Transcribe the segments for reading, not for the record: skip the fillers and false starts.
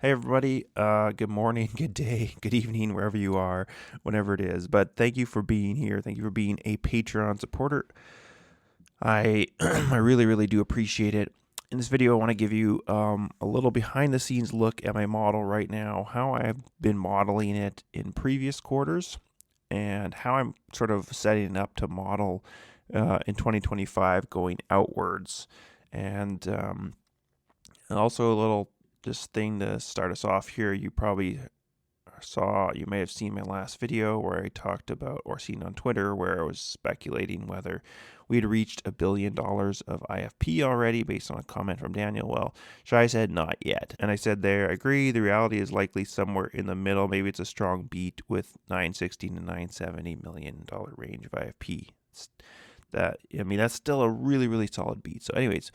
Hey everybody, good morning, good day, good evening, wherever you are, whenever it is. But thank you for being here. Thank you for being a Patreon supporter. I I really do appreciate it. In this video, I want to give you a little behind the scenes look at my model right now, how I've been modeling it in previous quarters, and how I'm sort of setting it up to model in 2025 going outwards. And also a little just thing to start us off here. You may have seen my last video where I talked about, or seen on Twitter, where I was speculating whether we had reached $1 billion of IFP already based on a comment from Daniel. Well, Shai said not yet. And I said there, I agree, the reality is likely somewhere in the middle. Maybe it's a strong beat with $960 to $970 million range of IFP. That's still a really solid beat. So anyways,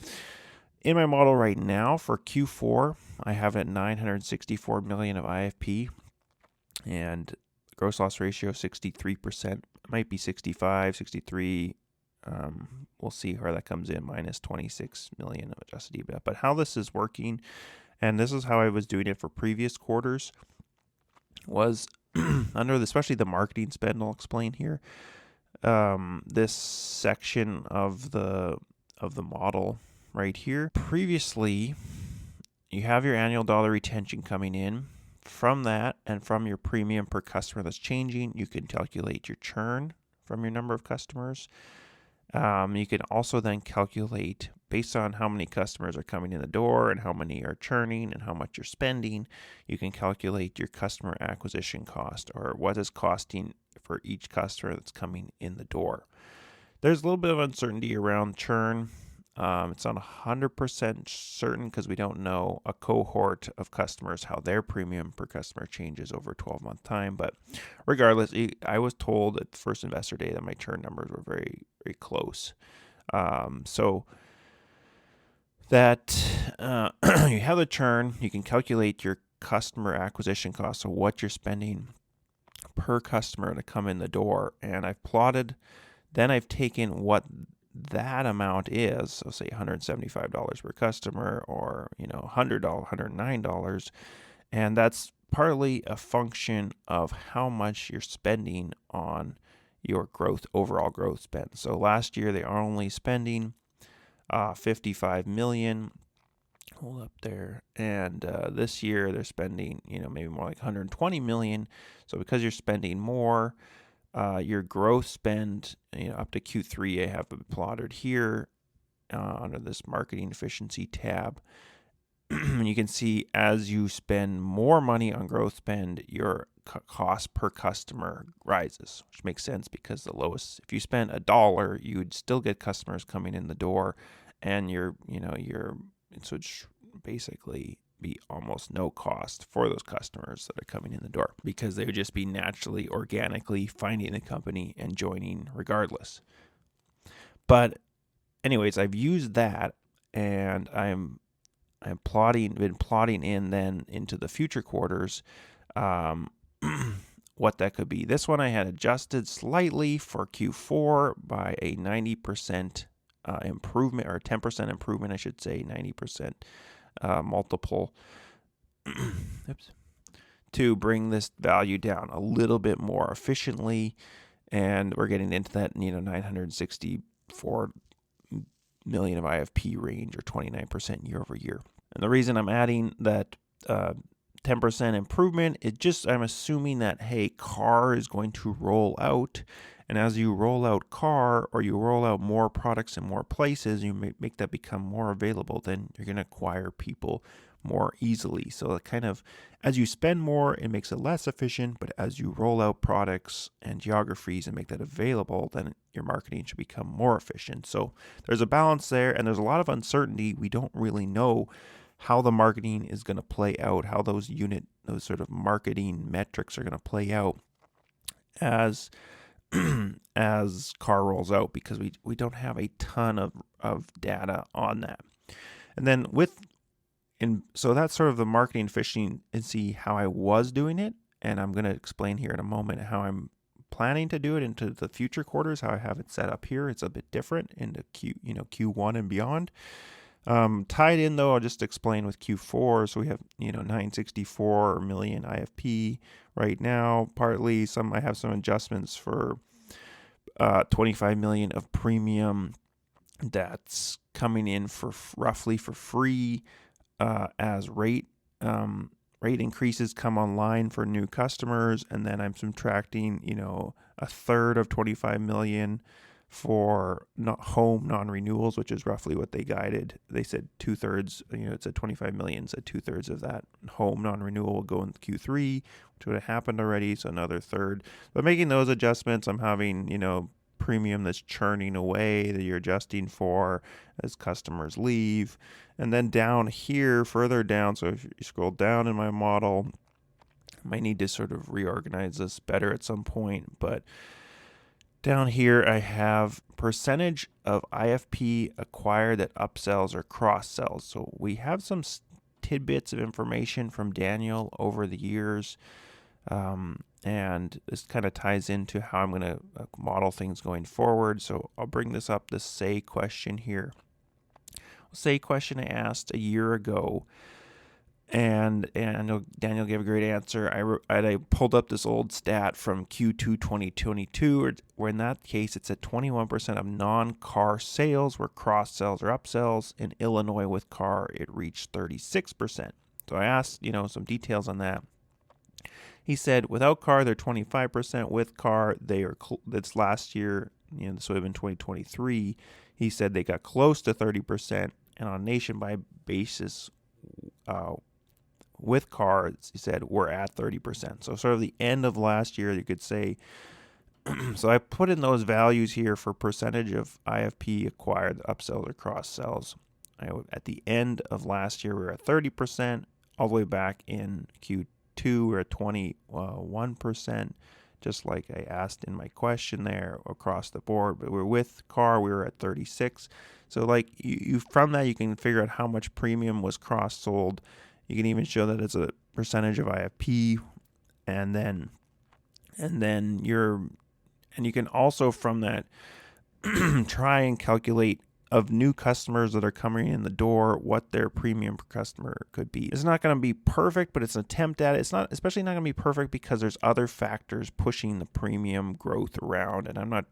in my model right now for Q4, I have it at $964 million of IFP and gross loss ratio 63%. It might be 65, 63. We'll see where that comes in, minus 26 million of adjusted EBITDA. But how this is working, and this is how I was doing it for previous quarters, was especially the marketing spend. I'll explain here. This section of the model right here. Previously, you have your annual dollar retention coming in. From that and from your premium per customer that's changing, you can calculate your churn from your number of customers. You can also then calculate, based on how many customers are coming in the door and how many are churning and how much you're spending, you can calculate your customer acquisition cost, or what is costing for each customer that's coming in the door. There's a little bit of uncertainty around churn. It's not 100% certain because we don't know a cohort of customers, how their premium per customer changes over a 12-month time. But regardless, I was told at the first investor day that my churn numbers were very close. So that you have the churn, you can calculate your customer acquisition cost, so what you're spending per customer to come in the door. And I've plotted, then I've taken what that amount is, so say $175 per customer, or $100, $109, and that's partly a function of how much you're spending on your overall growth spend. So last year they are only spending 55 million. Hold up there, and this year they're spending maybe more like 120 million. So because you're spending more, your growth spend, up to Q3, I have it plotted here under this marketing efficiency tab. You can see as you spend more money on growth spend, your cost per customer rises, which makes sense because if you spend $1, you would still get customers coming in the door, and so it's basically be almost no cost for those customers that are coming in the door, because they would just be naturally, organically finding the company and joining regardless. But anyways, I've used that, and I'm been plotting in then into the future quarters what that could be. This one I had adjusted slightly for Q4 by a 90% improvement, or 10% improvement, I should say, 90% multiple to bring this value down a little bit more efficiently. And we're getting into that 964 million of IFP range, or 29% year over year. And the reason I'm adding that 10% improvement is I'm assuming that, hey, CAR is going to roll out. And as you roll out CAR, or you roll out more products in more places, you make that become more available, then you're going to acquire people more easily. So it kind of, as you spend more, it makes it less efficient, but as you roll out products and geographies and make that available, then your marketing should become more efficient. So there's a balance there, and there's a lot of uncertainty. We don't really know how the marketing is going to play out, how those sort of marketing metrics are going to play out as CAR rolls out, because we don't have a ton of data on that. And then so that's sort of the marketing efficiency, how I was doing it, and I'm going to explain here in a moment how I'm planning to do it into the future quarters, how I have it set up here. It's a bit different into Q1 and beyond. Tied in though, I'll just explain with Q4. So we have 964 million IFP right now. Partly I have some adjustments for 25 million of premium that's coming in for roughly for free as rate increases come online for new customers, and then I'm subtracting a third of 25 million for home non-renewals, which is roughly what they guided. They said 2/3, it's at 25 million, so 2/3 of that home non-renewal will go in Q3, which would have happened already, so another third. But making those adjustments, I'm having, premium that's churning away that you're adjusting for as customers leave. And then down here, further down, so if you scroll down in my model, I might need to sort of reorganize this better at some point, but down here, I have percentage of IFP acquired that upsells or cross-sells. So we have some tidbits of information from Daniel over the years, and this kind of ties into how I'm going to model things going forward. So I'll bring this up, this say question here. Say question I asked a year ago, and I know Daniel gave a great answer. I pulled up this old stat from Q2 2022, where in that case it said 21% of non-car sales were cross-sells or upsells. In Illinois with car, it reached 36%. So I asked, some details on that. He said without car, they're 25%. With car, that's last year, this would have been 2023. He said they got close to 30%, and on a nationwide basis, with cars, he said, we're at 30%. So sort of the end of last year, you could say. So I put in those values here for percentage of IFP acquired, upsells or cross-sells. At the end of last year, we were at 30%. All the way back in Q2, we're at 21%, just like I asked in my question there across the board. But we're with car, we were at 36. So like you from that, you can figure out how much premium was cross-sold. You can even show that it's a percentage of IFP, and you can also from that try and calculate of new customers that are coming in the door, what their premium per customer could be. It's not going to be perfect, but it's an attempt at it. It's not, especially not going to be perfect because there's other factors pushing the premium growth around, and I'm not,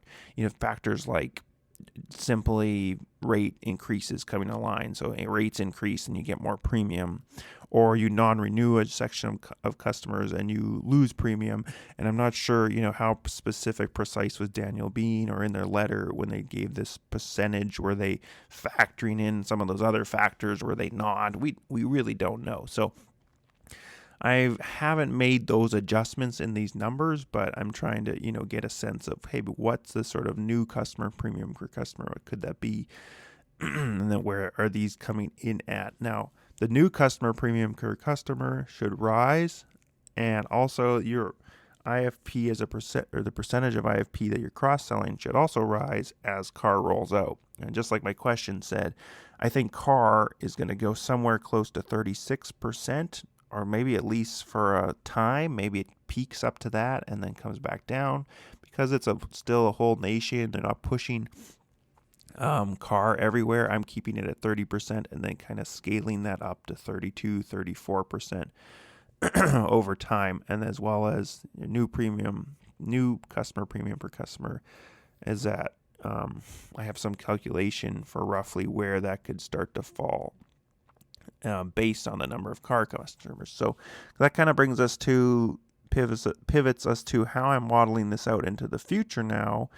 factors like simply rate increases coming online. So rates increase and you get more premium, or you non-renew a section of customers and you lose premium. And I'm not sure, how specific, precise was Daniel being, or in their letter when they gave this percentage, were they factoring in some of those other factors? Were they not? We really don't know. So I haven't made those adjustments in these numbers, but I'm trying to, get a sense of, hey, what's the sort of new customer premium per customer? What could that be? And then where are these coming in at? Now, the new customer premium per customer should rise, and also your IFP as a percent, or the percentage of IFP that you're cross-selling, should also rise as car rolls out. And just like my question said, I think car is going to go somewhere close to 36%. Or maybe at least for a time, maybe it peaks up to that and then comes back down, because it's still a whole nation. They're not pushing car everywhere. I'm keeping it at 30% and then kind of scaling that up to 32, 34% over time. And as well as new customer premium per customer is that I have some calculation for roughly where that could start to fall. Based on the number of car customers. So that kind of brings us to pivots us to how I'm modeling this out into the future now,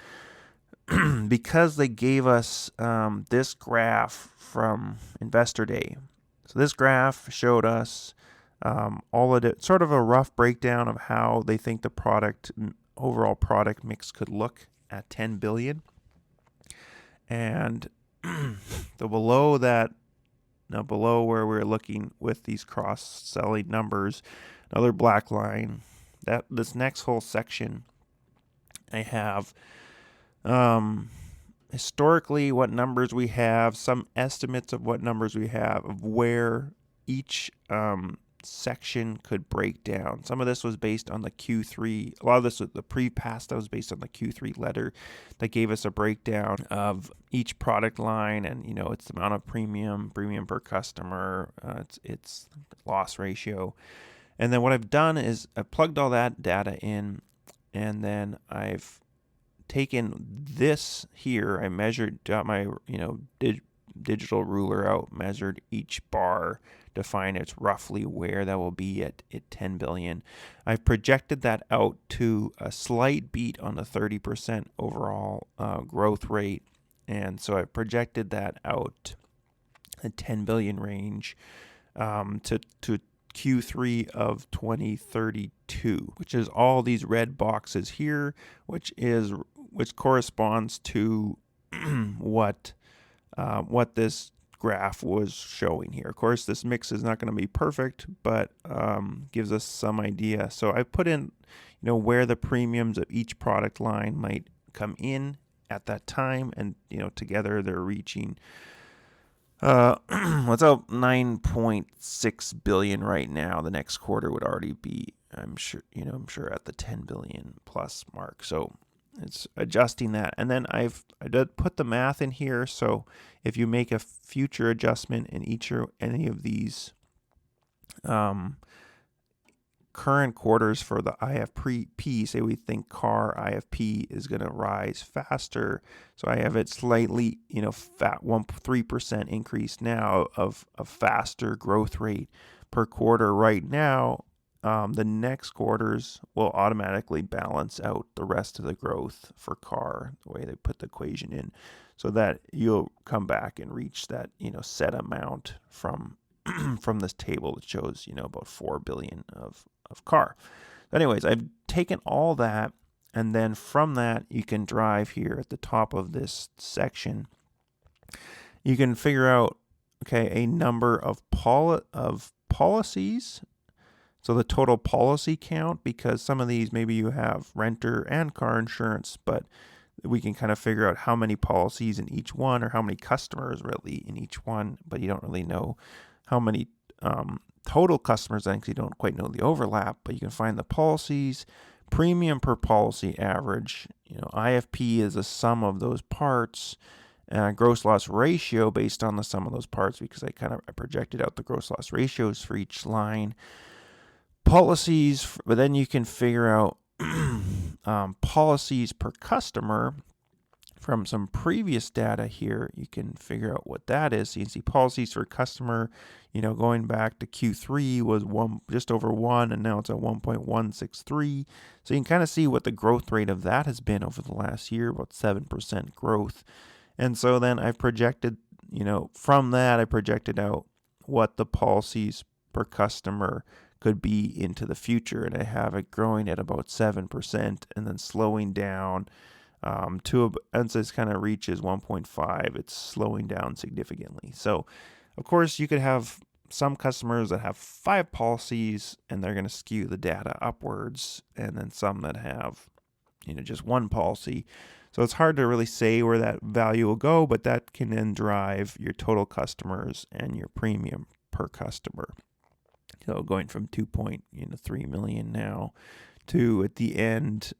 because they gave us this graph from Investor Day. So this graph showed us all of it, sort of a rough breakdown of how they think the overall product mix could look at 10 billion. And below that, now below where we're looking with these cross-selling numbers, another black line, that this next whole section, I have historically what numbers we have, some estimates of what numbers we have, of where each section could break down. Some of this was based on the Q3. A lot of this was the pre-pass that was based on the Q3 letter that gave us a breakdown of each product line, and it's the amount of premium per customer, its loss ratio. And then what I've done is I've plugged all that data in, and then I've taken this here. I got my digital ruler out, measured each bar to find it's roughly where that will be at 10 billion. I've projected that out to a slight beat on the 30% overall growth rate, and so I've projected that out a 10 billion range to Q3 of 2032, which is all these red boxes here, which corresponds to what this graph was showing here. Of course, this mix is not going to be perfect, but gives us some idea. So I put in, where the premiums of each product line might come in at that time, and together they're reaching what's out 9.6 billion right now. The next quarter would already be, I'm sure at the 10 billion plus mark. So it's adjusting that, and then I did put the math in here. So if you make a future adjustment in each or any of these current quarters for the IFP, say we think car IFP is going to rise faster, so I have it slightly, 3% increase now of a faster growth rate per quarter right now. The next quarters will automatically balance out the rest of the growth for car, the way they put the equation in, so that you'll come back and reach that, set amount from this table that shows, about 4 billion of car. Anyways, I've taken all that, and then from that you can drive here at the top of this section. You can figure out, a number of policies. So the total policy count, because some of these maybe you have renter and car insurance, but we can kind of figure out how many policies in each one, or how many customers really in each one, but you don't really know how many total customers, because you don't quite know the overlap, but you can find the policies, premium per policy average. IFP is a sum of those parts, gross loss ratio based on the sum of those parts, because I projected out the gross loss ratios for each line. Policies, but then you can figure out policies per customer from some previous data here. You can figure out what that is. So you can see policies per customer, going back to Q3 was just over 1, and now it's at 1.163. So you can kind of see what the growth rate of that has been over the last year, about 7% growth. And so then I've projected, from that I projected out what the policies per customer could be into the future, and I have it growing at about 7% and then slowing down once it kind of reaches 1.5, it's slowing down significantly. So of course you could have some customers that have 5 policies and they're going to skew the data upwards, and then some that have just 1 policy. So it's hard to really say where that value will go, but that can then drive your total customers and your premium per customer. So going from 2.3 million now to, at the end,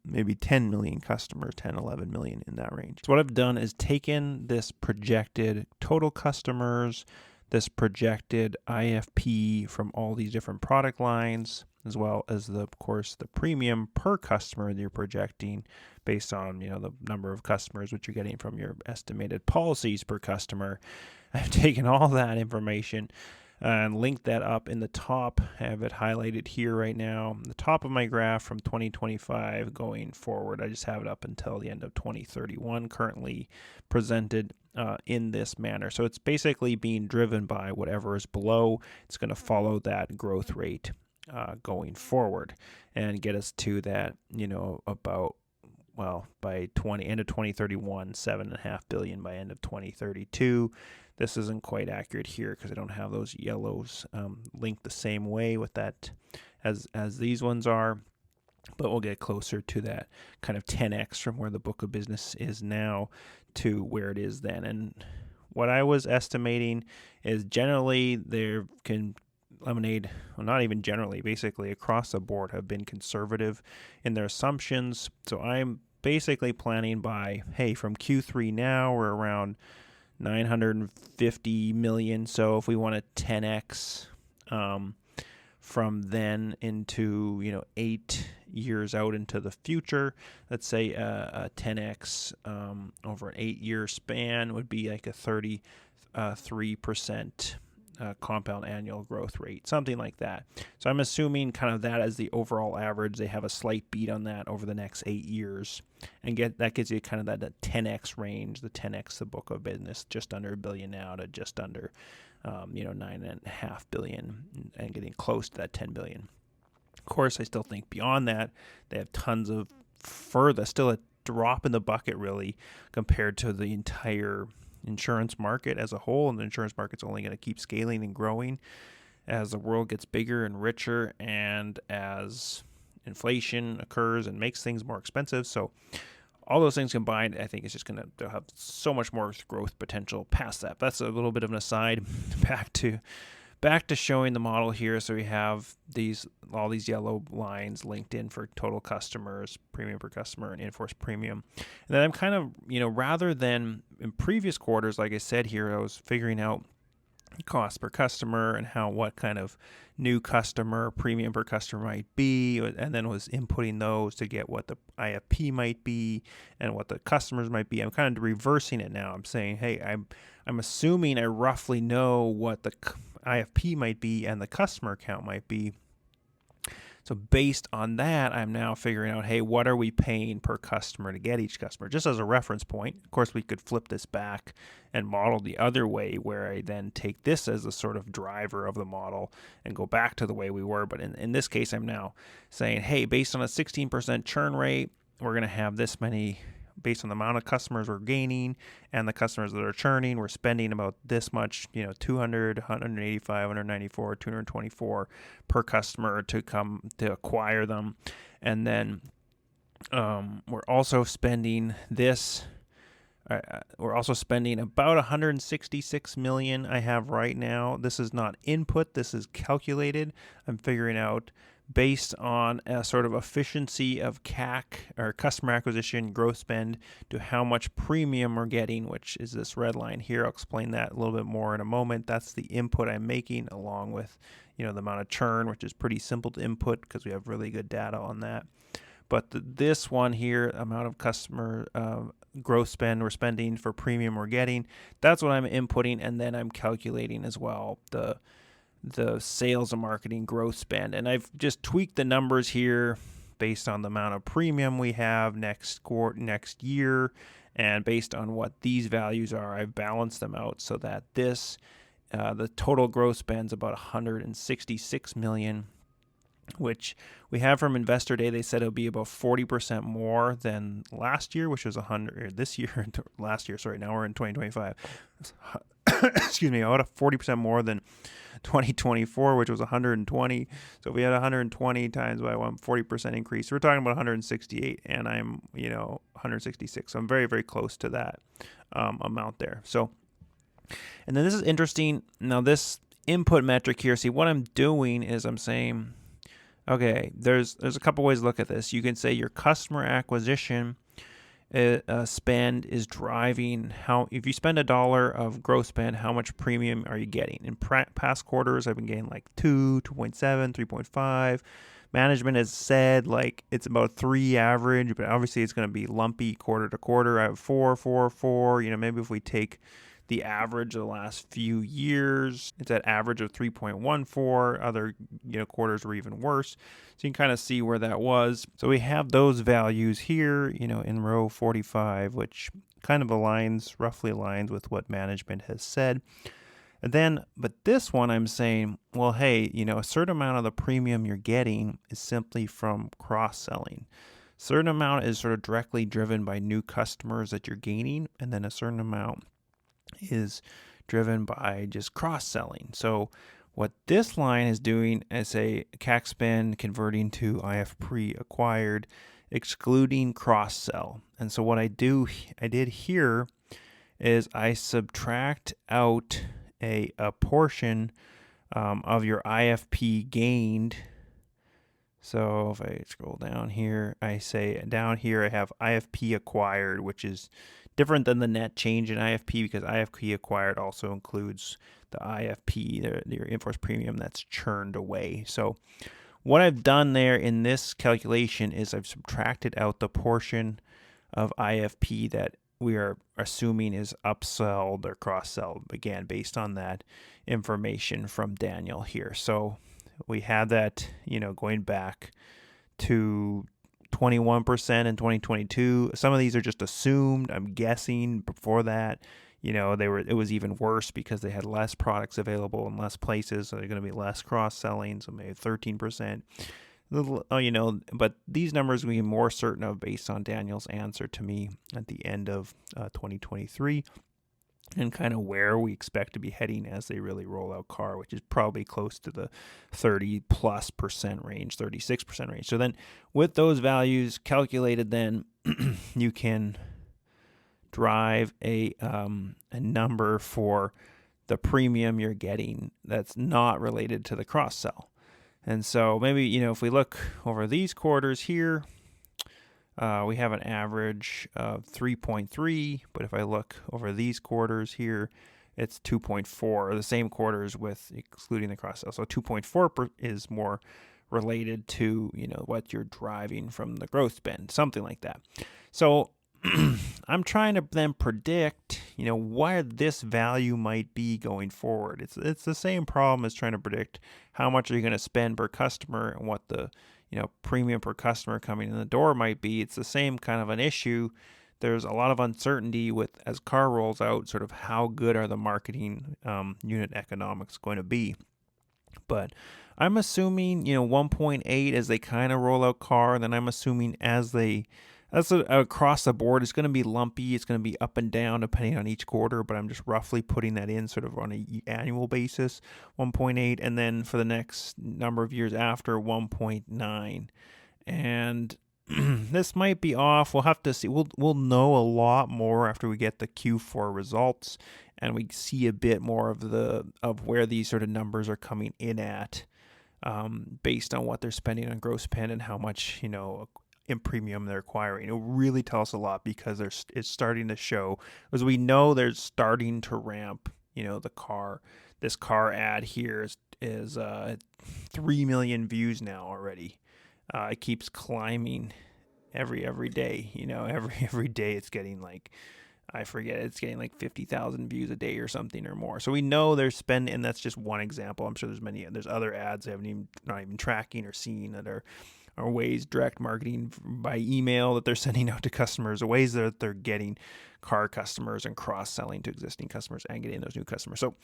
maybe 10 million customers, 10, 11 million, in that range. So what I've done is taken this projected total customers, this projected IFP from all these different product lines, as well as of course the premium per customer that you're projecting based on, the number of customers which you're getting from your estimated policies per customer. I've taken all that information and link that up in the top. I have it highlighted here right now, the top of my graph from 2025 going forward. I just have it up until the end of 2031, currently presented in this manner. So it's basically being driven by whatever is below. It's going to follow that growth rate going forward and get us to that, about, by end of 2031, 7.5 billion by end of 2032. This isn't quite accurate here because I don't have those yellows linked the same way with that as these ones are, but we'll get closer to that kind of 10x from where the book of business is now to where it is then. And what I was estimating is generally there can Lemonade, well, not even generally, basically across the board have been conservative in their assumptions. So I'm basically planning by, hey, from Q3 now, we're around 950 million. So if we want to 10x from then into 8 years out into the future, let's say a 10x over an 8-year span would be like a 33% compound annual growth rate, something like that. So I'm assuming kind of that as the overall average. They have a slight beat on that over the next 8 years, and that gives you kind of that 10x range, the 10x the book of business, just under $1 billion now to just under $9.5 billion, and getting close to that $10 billion. Of course, I still think beyond that, they have tons of further, still a drop in the bucket really compared to the entire insurance market as a whole, and the insurance market's only going to keep scaling and growing as the world gets bigger and richer, and as inflation occurs and makes things more expensive. So all those things combined, I think it's just going to have so much more growth potential past that. That's a little bit of an aside. Back to showing the model here. So we have all these yellow lines linked in for total customers, premium per customer, and in-force premium. And then I'm kind of, rather than in previous quarters, like I said here, I was figuring out cost per customer and what kind of new customer premium per customer might be, and then was inputting those to get what the IFP might be and what the customers might be. I'm kind of reversing it now. I'm saying, hey, I'm assuming I roughly know what the IFP might be and the customer count might be. So based on that, I'm now figuring out, hey, what are we paying per customer to get each customer? Just as a reference point. Of course, we could flip this back and model the other way, where I then take this as a sort of driver of the model and go back to the way we were. But in this case, I'm now saying, hey, based on a 16% churn rate, we're going to have this many. Based on the amount of customers we're gaining and the customers that are churning, we're spending about this much, 200, 185, 194, 224 per customer to acquire them. And then we're also spending about 166 million I have right now. This is not input, this is calculated. I'm figuring out based on a sort of efficiency of CAC, or customer acquisition growth spend, to how much premium we're getting, which is this red line here. I'll explain that a little bit more in a moment. That's the input I'm making, along with the amount of churn, which is pretty simple to input because we have really good data on that. But this one here, amount of customer growth spend we're spending for premium we're getting, that's what I'm inputting, and then I'm calculating as well the sales and marketing growth spend. And I've just tweaked the numbers here based on the amount of premium we have next year, and based on what these values are, I've balanced them out so that the total growth spend's about 166 million, which we have from Investor Day. They said it'll be about 40% more than last year, which was 100, or this year, last year, sorry, now we're in 2025. Excuse me, about 40% more than 2024, which was 120. So if we had 120 times by 40% increase, we're talking about 168, and I'm 166. So I'm very, very close to that amount there. So, and then this is interesting. Now this input metric here, see what I'm doing is I'm saying, okay, there's a couple ways to look at this. You can say your customer acquisition spend is driving if you spend $1 of growth spend, how much premium are you getting? In past quarters, I've been getting like 2.7, 3.5. Management has said like it's about 3 average, but obviously it's going to be lumpy quarter to quarter. I have 4. Maybe if we take the average of the last few years, it's at average of 3.14. Other quarters were even worse. So you can kind of see where that was. So we have those values here, in row 45, which kind of roughly aligns with what management has said. And then, but this one I'm saying, well, hey, a certain amount of the premium you're getting is simply from cross-selling. A certain amount is sort of directly driven by new customers that you're gaining, and then a certain amount is driven by just cross-selling. So what this line is doing is a CAC spend converting to IF pre-acquired, excluding cross-sell. And so what I did here is I subtract out a portion of your IFP gained. So if I scroll down here, I say down here I have IFP acquired, which is different than the net change in IFP because IFP acquired also includes the IFP, your in-force premium that's churned away. So what I've done there in this calculation is I've subtracted out the portion of IFP that we are assuming is upsold or cross-sold, again, based on that information from Daniel here. So we had that, going back to 21% in 2022. Some of these are just assumed. I'm guessing before that, it was even worse because they had less products available in less places. So they're going to be less cross-selling. So maybe 13%. But these numbers we are more certain of based on Daniel's answer to me at the end of 2023 and kind of where we expect to be heading as they really roll out CAR, which is probably close to the 30+% range, 36% range. So then with those values calculated, then you can drive a number for the premium you're getting that's not related to the cross-sell. And so maybe, if we look over these quarters here, we have an average of 3.3, but if I look over these quarters here, it's 2.4, the same quarters with excluding the cross-sell. So 2.4 is more related to, what you're driving from the growth spend, something like that. So I'm trying to then predict, where this value might be going forward. It's the same problem as trying to predict how much are you going to spend per customer and what the premium per customer coming in the door might be. It's the same kind of an issue. There's a lot of uncertainty with as CAR rolls out, sort of how good are the marketing unit economics going to be. But I'm assuming 1.8 as they kind of roll out CAR, and then I'm assuming that's across the board. It's going to be lumpy. It's going to be up and down depending on each quarter, but I'm just roughly putting that in sort of on an annual basis, 1.8, and then for the next number of years after, 1.9. And this might be off. We'll have to see. We'll know a lot more after we get the Q4 results and we see a bit more of where these sort of numbers are coming in at, based on what they're spending on gross spend and how much in premium they're acquiring. It will really tell us a lot because it's starting to show, as we know, they're starting to ramp. The CAR. This CAR ad here is 3 million views now already. It keeps climbing every day. Every day it's getting like, I forget, it's getting like 50,000 views a day or something or more. So we know they're spending, and that's just one example. I'm sure there's other ads I haven't not even tracking or seeing that are ways, direct marketing by email that they're sending out to customers, ways that they're getting CAR customers and cross-selling to existing customers and getting those new customers. So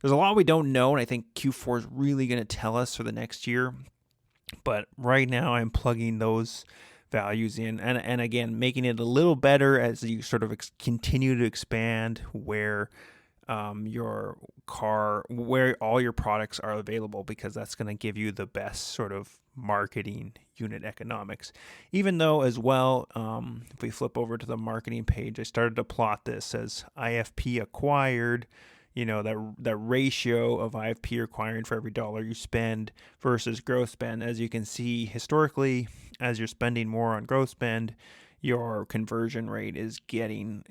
there's a lot we don't know, and I think Q4 is really going to tell us for the next year. But right now I'm plugging those values in and again, making it a little better as you sort of continue to expand where your CAR, where all your products are available, because that's going to give you the best sort of marketing unit economics. Even though as well, if we flip over to the marketing page, I started to plot this as IFP acquired, that ratio of IFP acquiring for every dollar you spend versus growth spend. As you can see, historically, as you're spending more on growth spend, your conversion rate is getting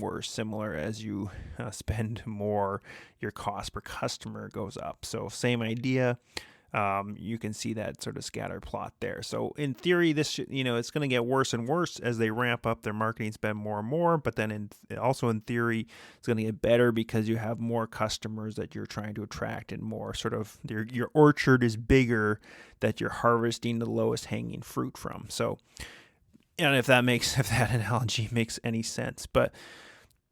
worse. Similar as you spend more, your cost per customer goes up. So same idea. You can see that sort of scatter plot there. So in theory, this it's going to get worse and worse as they ramp up their marketing spend more and more. But then also in theory, it's going to get better because you have more customers that you're trying to attract, and more sort of your orchard is bigger that you're harvesting the lowest hanging fruit from. So, and if that analogy makes any sense, but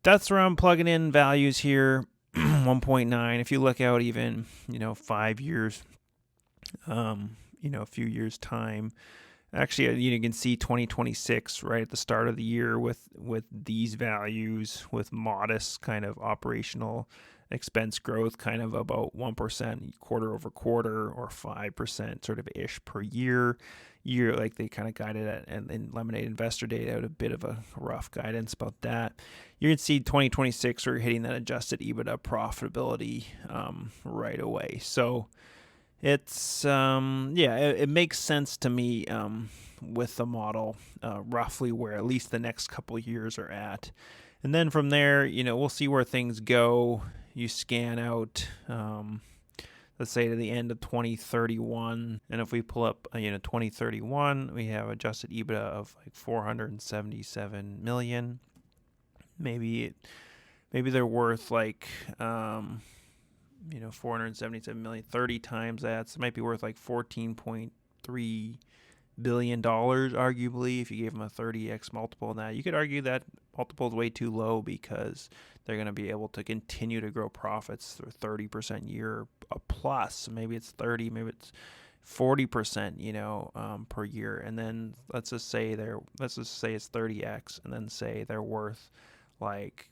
that's where I'm plugging in values here. 1.9. If you look out even 5 years. A few years time. Actually, you can see 2026 right at the start of the year with these values, with modest kind of operational expense growth kind of about 1% quarter over quarter, or 5% sort of ish per year. Like they kind of guided it, and in Lemonade Investor Day out a bit of a rough guidance about that. You can see 2026 we're hitting that adjusted EBITDA profitability right away. So it's it makes sense to me with the model, roughly where at least the next couple of years are at. And then from there, we'll see where things go. You scan out, let's say to the end of 2031. And if we pull up, 2031, we have adjusted EBITDA of like 477 million. Maybe they're worth like, 477 million, 30 times that. So it might be worth like $14.3 billion, arguably, if you gave them a 30x multiple on that. You could argue that multiple is way too low because they're going to be able to continue to grow profits through 30% year plus. Maybe it's 30, maybe it's 40%, per year. And then let's just say it's 30x, and then say they're worth like,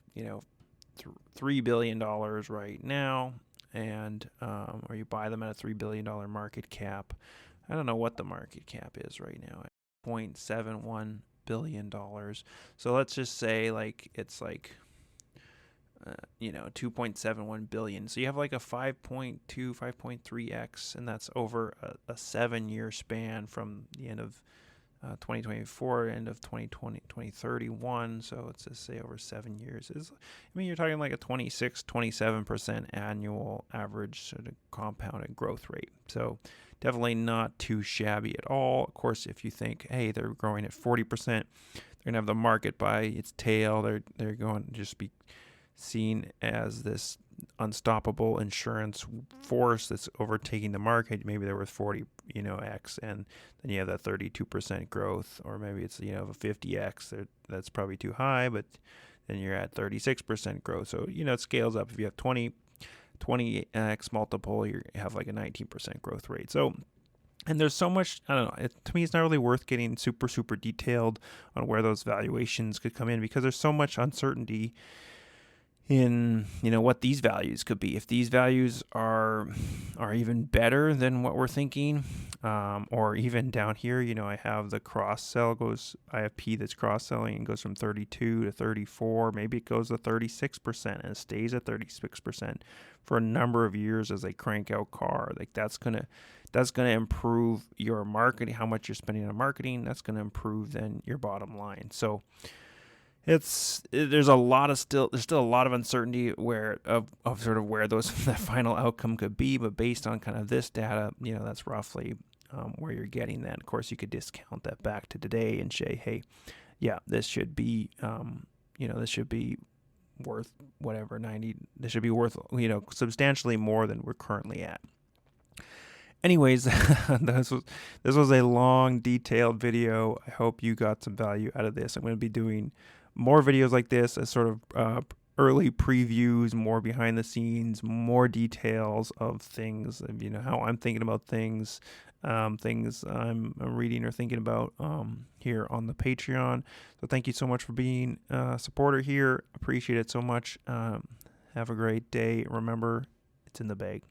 $3 billion right now, and or you buy them at a $3 billion market cap. I don't know what the market cap is right now, $0.71 billion. So let's just say like it's like 2.71 billion. So you have like a 5.2, 5.3x, and that's over a 7-year span from the end of 2024, end of 2031. So let's just say over 7 years you're talking like a 26-27% annual average sort of compounded growth rate. So definitely not too shabby at all. Of course, if you think, hey, they're growing at 40%, they're gonna have the market by its tail. They're going to just be seen as this unstoppable insurance force that's overtaking the market. Maybe they're worth 40 x, and then you have that 32% growth, or maybe it's a 50x. That's probably too high, but then you're at 36% growth. So it scales up. If you have 20x multiple, you have like a 19% growth rate. So, and there's so much, I don't know, to me it's not really worth getting super detailed on where those valuations could come in, because there's so much uncertainty in what these values could be. If these values are even better than what we're thinking, or even down here, I have the cross sell I have P that's cross selling and goes from 32 to 34. Maybe it goes to 36% and it stays at 36% for a number of years as they crank out CAGR. Like that's gonna improve your marketing, how much you're spending on marketing. That's gonna improve then your bottom line. So there's still a lot of uncertainty of sort of where that final outcome could be, but based on kind of this data, that's roughly where you're getting that. Of course, you could discount that back to today and say, hey, yeah, this should be this should be worth whatever 90. This should be worth substantially more than we're currently at. Anyways, this was a long, detailed video. I hope you got some value out of this. I'm going to be doing more videos like this as sort of early previews, more behind the scenes, more details of things, how I'm thinking about things, things I'm reading or thinking about here on the Patreon. So thank you so much for being a supporter here. Appreciate it so much. Have a great day. Remember, it's in the bag.